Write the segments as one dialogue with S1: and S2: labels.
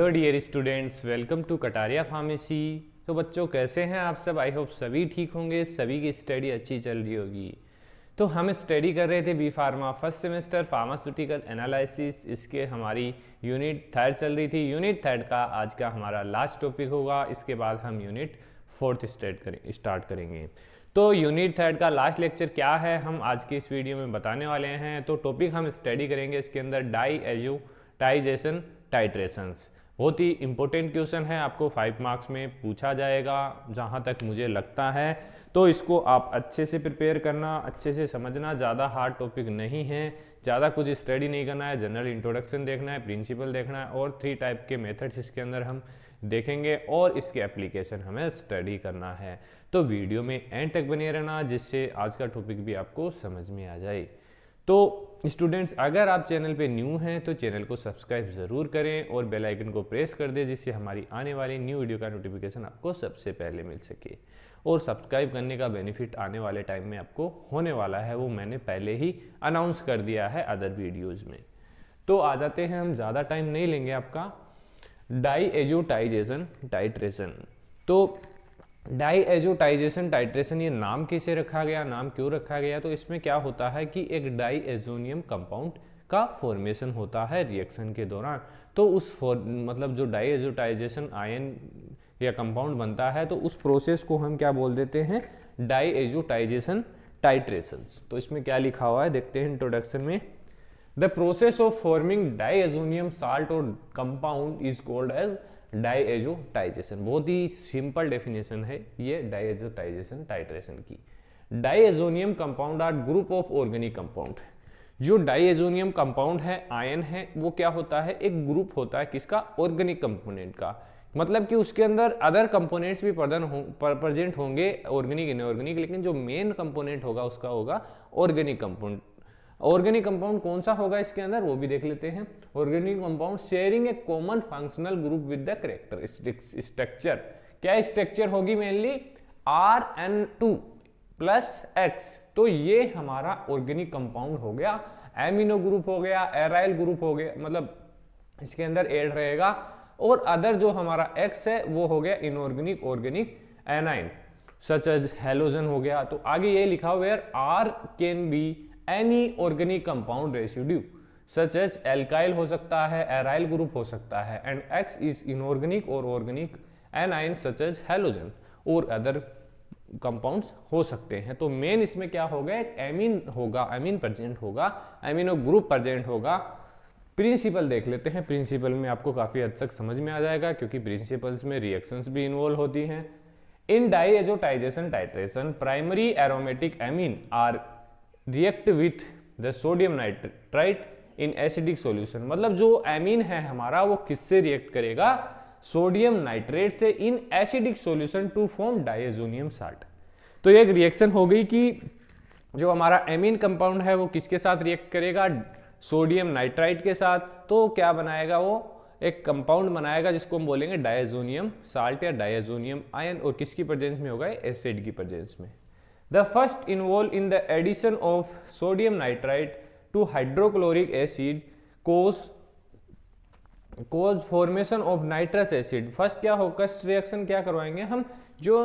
S1: Hello dear students, welcome to Kataria pharmacy. तो बच्चों कैसे हैं आप सब? आई होप सभी ठीक होंगे, सभी की स्टडी अच्छी चल रही होगी। तो हम स्टडी कर रहे थे B pharma first semester pharmaceutical analysis. इसके हमारी यूनिट थर्ड चल रही थी। यूनिट थर्ड का आज का हमारा लास्ट टॉपिक होगा। इसके बाद हम यूनिट फोर्थ स्टार्ट करेंगे। तो यूनिट थर्ड का लास्ट लेक्चर क्या है हम आज की इस वीडियो में बताने वाले हैं। तो टॉपिक हम स्टडी करेंगे इसके अंदर डाईएजोटाइजेशन टाइट्रेशंस। बहुत ही इंपॉर्टेंट क्वेश्चन है, आपको 5 मार्क्स में पूछा जाएगा जहाँ तक मुझे लगता है। तो इसको आप अच्छे से प्रिपेयर करना, अच्छे से समझना। ज़्यादा हार्ड टॉपिक नहीं है, ज़्यादा कुछ स्टडी नहीं करना है। जनरल इंट्रोडक्शन देखना है, प्रिंसिपल देखना है और 3 टाइप के मेथड्स इसके अंदर हम देखेंगे और इसके एप्लीकेशन हमें स्टडी करना है। तो वीडियो में एंड तक बने रहना, जिससे आज का टॉपिक भी आपको समझ में आ जाए। तो स्टूडेंट्स, अगर आप चैनल पे न्यू हैं तो चैनल को सब्सक्राइब ज़रूर करें और बेल आइकन को प्रेस कर दें, जिससे हमारी आने वाली न्यू वीडियो का नोटिफिकेशन आपको सबसे पहले मिल सके। और सब्सक्राइब करने का बेनिफिट आने वाले टाइम में आपको होने वाला है, वो मैंने पहले ही अनाउंस कर दिया है अदर वीडियोज़ में। तो आ जाते हैं, हम ज़्यादा टाइम नहीं लेंगे आपका। डाईएजोटाइजेशन टाइट्रेशन। तो डाईएजोटाइजेशन टाइट्रेशन, ये नाम कैसे रखा गया, नाम क्यों रखा गया? तो इसमें क्या होता है कि एक डाईएजोनियम कंपाउंड का फॉर्मेशन होता है रिएक्शन के दौरान। तो उस मतलब जो डाईएजोटाइजेशन आयन या कंपाउंड बनता है, तो उस प्रोसेस को हम क्या बोल देते हैं? डाईएजोटाइजेशन टाइट्रेशंस। तो इसमें क्या लिखा हुआ है देखते हैं इंट्रोडक्शन में। The process of forming diazonium salt और compound is called as diazotization. बहुत ही सिंपल डेफिनेशन है ये डाईएजोटाइजेशन टाइट्रेशन की। Diazonium compound are group of organic compound. जो डाईएजोनियम कंपाउंड है, आयन है, वो क्या होता है? एक ग्रुप होता है किसका? ऑर्गेनिक कंपोनेंट का। मतलब कि उसके अंदर अदर कंपोनेंट्स भी प्रेजेंट होंगे, ऑर्गेनिक इनऑर्गेनिक, लेकिन जो मेन कंपोनेंट होगा उसका होगा ऑर्गेनिक कंपाउंड। ऑर्गेनिक कंपाउंड कौन सा होगा इसके अंदर, वो भी देख लेते हैं। Organic compound sharing A common functional group with the characteristics structure. क्या स्ट्रक्चर होगी? Mainly RN2 plus X। तो ये हमारा ऑर्गेनिक कंपाउंड हो गया। एमिनो ग्रुप हो गया, एराइल ग्रुप हो गया, मतलब इसके अंदर एड रहेगा। और अदर जो हमारा X है वो हो गया inorganic organic anion such as halogen हो गया। तो आगे ये लिखा हुआ है R can be any organic compound residue such as alkyl हो सकता है, एराइल ग्रुप हो सकता है, एंड X इज इनऑर्गेनिक और organic anion such as halogen और अदर कंपाउंड्स हो सकते हैं। तो मेन इसमें क्या होगा? एक एमीन होगा, एमीन प्रेजेंट होगा, एमिनो ग्रुप प्रेजेंट होगा। प्रिंसिपल देख लेते हैं। प्रिंसिपल में आपको काफी हद तक समझ में आ जाएगा, क्योंकि प्रिंसिपल्स में रिएक्शंस भी इन्वॉल्व होती हैं। In diazotization titration primary aromatic amine are react with the sodium nitrite in acidic solution. मतलब जो एमीन है हमारा, वो किससे रिएक्ट करेगा? सोडियम नाइट्रेट से in acidic solution to form diazonium salt. तो एक रिएक्शन हो गई कि जो हमारा एमीन कंपाउंड है वो किसके साथ रिएक्ट करेगा? सोडियम नाइट्राइट के साथ। तो क्या बनाएगा? वो एक कंपाउंड बनाएगा जिसको हम बोलेंगे डाईएजोनियम साल्ट या डाईएजोनियम आयन। और किसकी प्रेजेंस में होगा? एसिड की प्रेजेंस में। The first involved in the addition of sodium nitrite to hydrochloric acid cause formation of nitrous acid। First क्या होगा? रिएक्शन क्या करवाएंगे हम? जो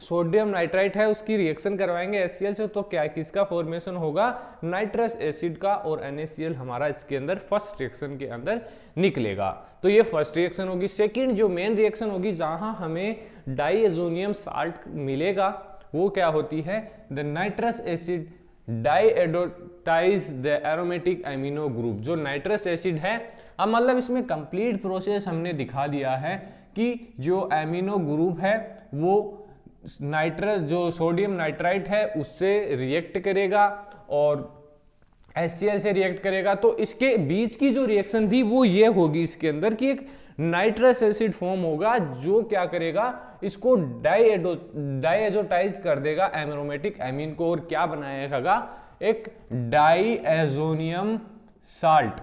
S1: सोडियम नाइट्राइट है उसकी रिएक्शन करवाएंगे HCl से। तो क्या किसका फॉर्मेशन होगा? नाइट्रस एसिड का। और NaCl हमारा इसके अंदर फर्स्ट रिएक्शन के अंदर निकलेगा। तो ये फर्स्ट रिएक्शन होगी। सेकंड जो मेन रिएक्शन होगी, जहां हमें डाईएजोनियम साल्ट मिलेगा, वो क्या होती है? The nitrous acid diazotize the aromatic amino group. जो नाइट्रस एसिड है, अब मतलब इसमें कंप्लीट प्रोसेस हमने दिखा दिया है कि जो एमिनो ग्रुप है वो नाइट्रस जो सोडियम नाइट्राइट है उससे रिएक्ट करेगा और HCl से रिएक्ट करेगा। तो इसके बीच की जो रिएक्शन थी वो ये होगी इसके अंदर कि एक नाइट्रस एसिड फॉर्म होगा जो क्या करेगा? इसको डाईएजोटाइज कर देगा एरोमेटिक एमीन को, और क्या बनाएगा? एक डाईएजोनियम साल्ट।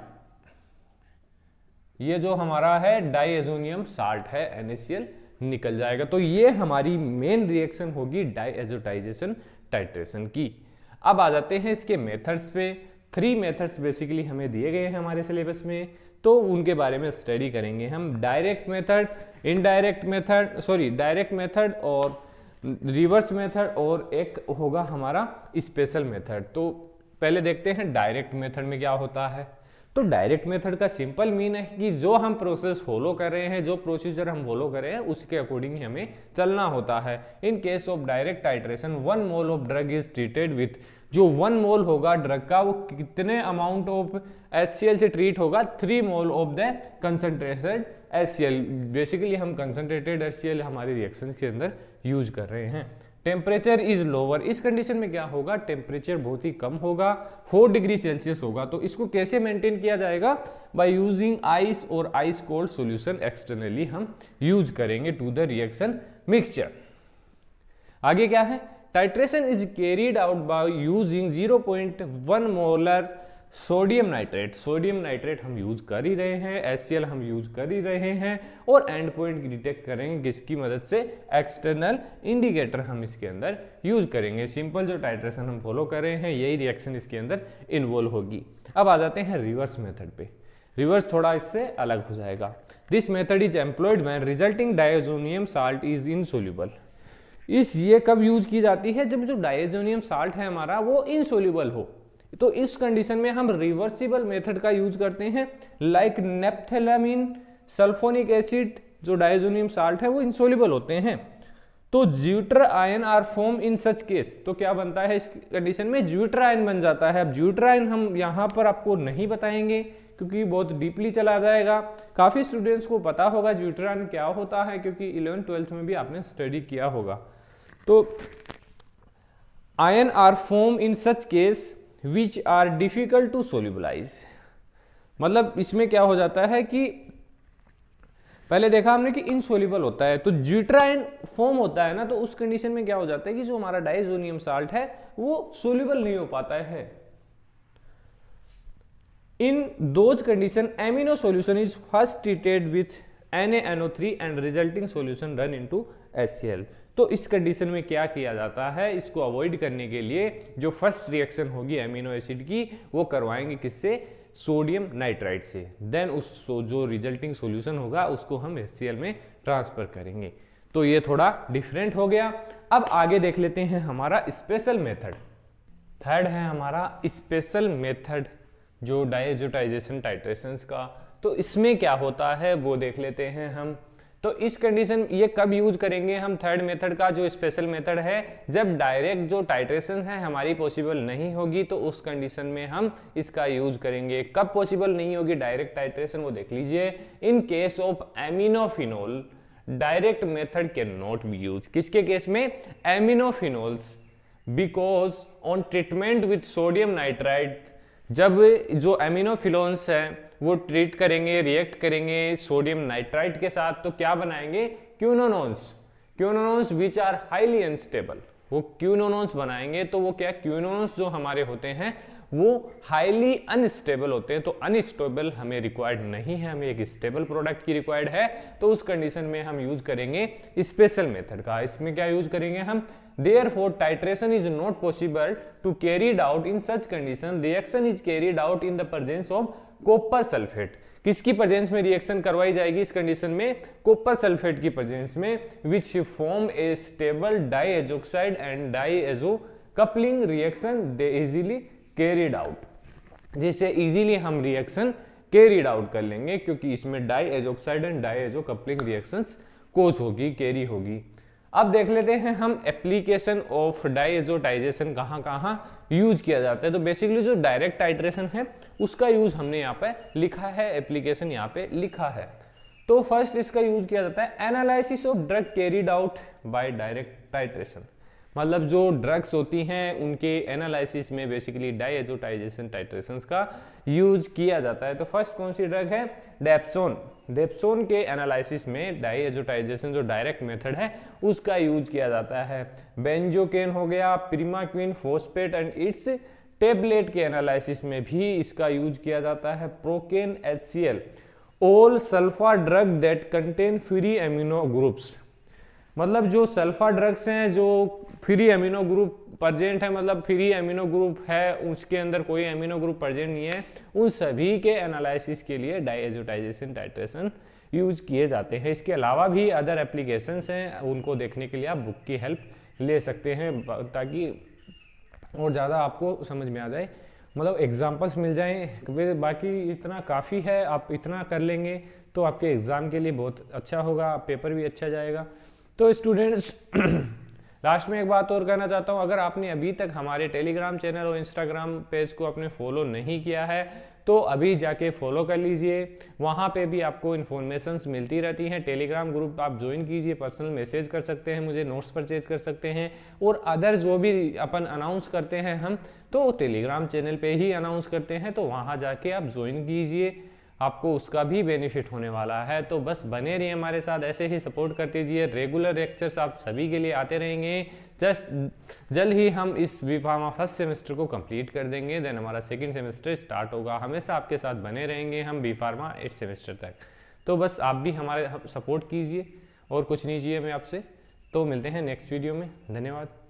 S1: ये जो हमारा है डाईएजोनियम साल्ट है, NaCl निकल जाएगा। तो ये हमारी मेन रिएक्शन होगी डाईएजोटाइजेशन टाइट्रेशन की। अब आ जाते हैं इसके मेथड्स पे। 3 मेथड्स बेसिकली हमें दिए गए हैं हमारे सिलेबस में। तो उनके बारे में स्टडी करेंगे हम। Direct method, indirect method, sorry direct method और रिवर्स मेथड, और एक होगा हमारा स्पेशल मेथड। तो पहले देखते हैं डायरेक्ट मेथड में क्या होता है। तो डायरेक्ट मेथड का सिंपल मीन है कि जो हम प्रोसेस फॉलो कर रहे हैं, जो प्रोसीजर हम फॉलो कर रहे हैं, उसके अकॉर्डिंग ही हमें चलना होता है। इन case of direct titration 1 mole of drug is treated with, जो 1 मोल होगा ड्रग का, वो कितने अमाउंट ऑफ HCl से ट्रीट होगा, 3 mole of the concentrated HCl। Basically हम कंसंट्रेटेड HCl हमारे रिएक्शन के अंदर यूज कर रहे हैं। टेम्परेचर इज लोअर, इस कंडीशन में क्या होगा, टेम्परेचर बहुत ही कम होगा, 4 डिग्री सेल्सियस होगा। तो इसको कैसे मेंटेन किया जाएगा, बाय यूजिंग आइस और आइस कोल्ड सॉल्यूशन एक्सटर्नली हम यूज करेंगे टू द रिएक्शन मिक्सचर। आगे क्या है, titration is carried out by using 0.1 molar sodium nitrate. Sodium nitrate हम यूज कर ही रहे हैं, HCl हम यूज कर ही रहे हैं, और एंड पॉइंट डिटेक्ट करेंगे किसकी मदद से, एक्सटर्नल इंडिकेटर हम इसके अंदर यूज करेंगे। सिंपल जो टाइट्रेशन हम फॉलो कर रहे हैं, यही रिएक्शन इसके अंदर इन्वॉल्व होगी। अब आ जाते हैं रिवर्स मेथड पे। रिवर्स थोड़ा इससे अलग हो जाएगा। This method is employed when resulting diazonium salt is insoluble. ये कब यूज की जाती है, जब जो डायज़ोनियम साल्ट है हमारा वो इनसोल्यूबल हो। तो इस कंडीशन में हम रिवर्सिबल मेथड का यूज करते हैं, लाइक नेप्थेलामीन, सल्फोनिक एसिड, जो डायज़ोनियम साल्ट है वो इनसोल्यूबल होते हैं। तो zwitterion are form in such case. तो क्या बनता है इस कंडीशन में, ज्यूटर आयन बन जाता है। अब ज्यूटर आयन हम यहाँ पर आपको नहीं बताएंगे क्योंकि बहुत डीपली चला जाएगा। काफी स्टूडेंट्स को पता होगा ज्यूटर आयन क्या होता है, क्योंकि 11th-12th में भी आपने स्टडी किया होगा। तो ion are form in such case which are difficult to solubilise. मतलब इसमें क्या हो जाता है कि पहले देखा हमने कि इनसोल्यूबल होता है, तो ज्यूट्राइन फॉर्म होता है ना, तो उस कंडीशन में क्या हो जाता है कि जो हमारा डायज़ोनियम साल्ट है वो सोल्यूबल नहीं हो पाता है। In those condition amino solution is first treated with NaNO3 and resulting solution run into HCl। तो इस कंडीशन में क्या किया जाता है, इसको अवॉइड करने के लिए जो फर्स्ट रिएक्शन होगी एमिनो एसिड की, वो करवाएंगे किससे, सोडियम नाइट्राइट से। देन उस जो रिजल्टिंग सॉल्यूशन होगा उसको हम HCl में ट्रांसफर करेंगे। तो ये थोड़ा डिफरेंट हो गया। अब आगे देख लेते हैं हमारा स्पेशल मेथड। थर्ड है हमारा स्पेशल मेथड, जो डायज़ोटाइजेशन टाइट्रेशंस का। तो इसमें क्या होता है वो देख लेते हैं हम। तो इस कंडीशन ये कब यूज करेंगे हम थर्ड मेथड का, जो स्पेशल मेथड है, जब डायरेक्ट जो टाइट्रेशन है हमारी पॉसिबल नहीं होगी, तो उस कंडीशन में हम इसका यूज करेंगे। कब पॉसिबल नहीं होगी डायरेक्ट टाइट्रेशन, वो देख लीजिए। In case of aminophenol direct method can not be use. किसके केस में, aminophenols, because on treatment with sodium nitrite, जब जो एमिनोफिनोल्स है वो ट्रीट करेंगे, रिएक्ट करेंगे सोडियम नाइट्राइट के साथ, तो क्या बनाएंगे, क्विनोनोन्स विच आर हाईली अनस्टेबल। वो क्विनोनोन्स बनाएंगे, तो वो क्या, क्विनोनोन्स जो हमारे होते हैं वो हाईली अनस्टेबल होते हैं। तो अनस्टेबल हमें रिक्वायर्ड नहीं है, हमें एक स्टेबल प्रोडक्ट की रिक्वायर्ड है। तो उस कंडीशन में हम यूज करेंगे स्पेशल मेथड का। इसमें क्या यूज करेंगे हम, therefore titration is not possible to carried out in such condition, reaction is carried out in the presence of copper sulfate। किसकी प्रेजेंस में रिएक्शन करवाई जाएगी इस कंडीशन में, कॉपर सल्फेट की प्रेजेंस में, which form a stable diazoxide and diazo coupling reaction they easily carried out। जिससे easily हम रिएक्शन कैरीड आउट कर लेंगे, क्योंकि इसमें डाइएजोक्साइड एंड डाइएजो कपलिंग रिएक्शंस कोज होगी, कैरी होगी। अब देख लेते हैं हम एप्लीकेशन ऑफ डायज़ोटाइजेशन कहाँ कहाँ यूज किया जाता है। तो बेसिकली जो डायरेक्ट टाइट्रेशन है उसका यूज हमने यहाँ पे लिखा है, एप्लीकेशन यहाँ पे लिखा है। तो फर्स्ट इसका यूज किया जाता है analysis of drug carried out by direct titration. मतलब जो ड्रग्स होती हैं उनके एनालिसिस में बेसिकली डायज़ोटाइजेशन टाइट्रेशंस का यूज किया जाता है। तो फर्स्ट कौन सी ड्रग है, डेप्सोन। डेप्सोन के एनालिसिस में डायज़ोटाइजेशन जो डायरेक्ट मेथड है उसका यूज किया जाता है। बेंजोकेन हो गया, primaquine phosphate and its tablet के एनालिसिस में भी इसका यूज किया जाता है। Procaine HCl, all sulpha drug that contain free amino groups. मतलब जो सल्फा ड्रग्स हैं जो फ्री एमिनो ग्रुप प्रेजेंट है, मतलब फ्री एमिनो ग्रुप है, उसके अंदर कोई एमिनो ग्रुप प्रेजेंट नहीं है, उन सभी के एनालिसिस के लिए डायएजोटाइजेशन टाइट्रेशन यूज किए जाते हैं। इसके अलावा भी अदर एप्लीकेशंस हैं, उनको देखने के लिए आप बुक की हेल्प ले सकते हैं ताकि और ज़्यादा आपको समझ में आ जाए, मतलब एग्जाम्पल्स मिल जाएं। बाकी इतना काफ़ी है, आप इतना कर लेंगे तो आपके एग्ज़ाम के लिए बहुत अच्छा होगा, पेपर भी अच्छा जाएगा। तो स्टूडेंट्स लास्ट में एक बात और कहना चाहता हूँ, अगर आपने अभी तक हमारे टेलीग्राम चैनल और इंस्टाग्राम पेज को आपने फॉलो नहीं किया है तो अभी जाके फॉलो कर लीजिए, वहाँ पे भी आपको इन्फॉर्मेशंस मिलती रहती हैं। टेलीग्राम ग्रुप आप ज्वाइन कीजिए, पर्सनल मैसेज कर सकते हैं मुझे, नोट्स परचेज कर सकते हैं, और अदर जो भी अपन अनाउंस करते हैं हम तो टेलीग्राम चैनल पे ही अनाउंस करते हैं, तो वहाँ जाके आप ज्वाइन कीजिए, आपको उसका भी बेनिफिट होने वाला है। तो बस बने रहिए हमारे साथ, ऐसे ही सपोर्ट करते जाइए, रेगुलर लेक्चर्स आप सभी के लिए आते रहेंगे। जल्द ही हम इस बीफार्मा फर्स्ट सेमेस्टर को कंप्लीट कर देंगे, देन हमारा सेकंड सेमेस्टर स्टार्ट होगा। हमेशा आपके साथ बने रहेंगे हम बीफार्मा 8 सेमेस्टर तक। तो बस आप भी हमारे सपोर्ट कीजिए, और कुछ नहीं चाहिए हमें आपसे। तो मिलते हैं नेक्स्ट वीडियो में, धन्यवाद।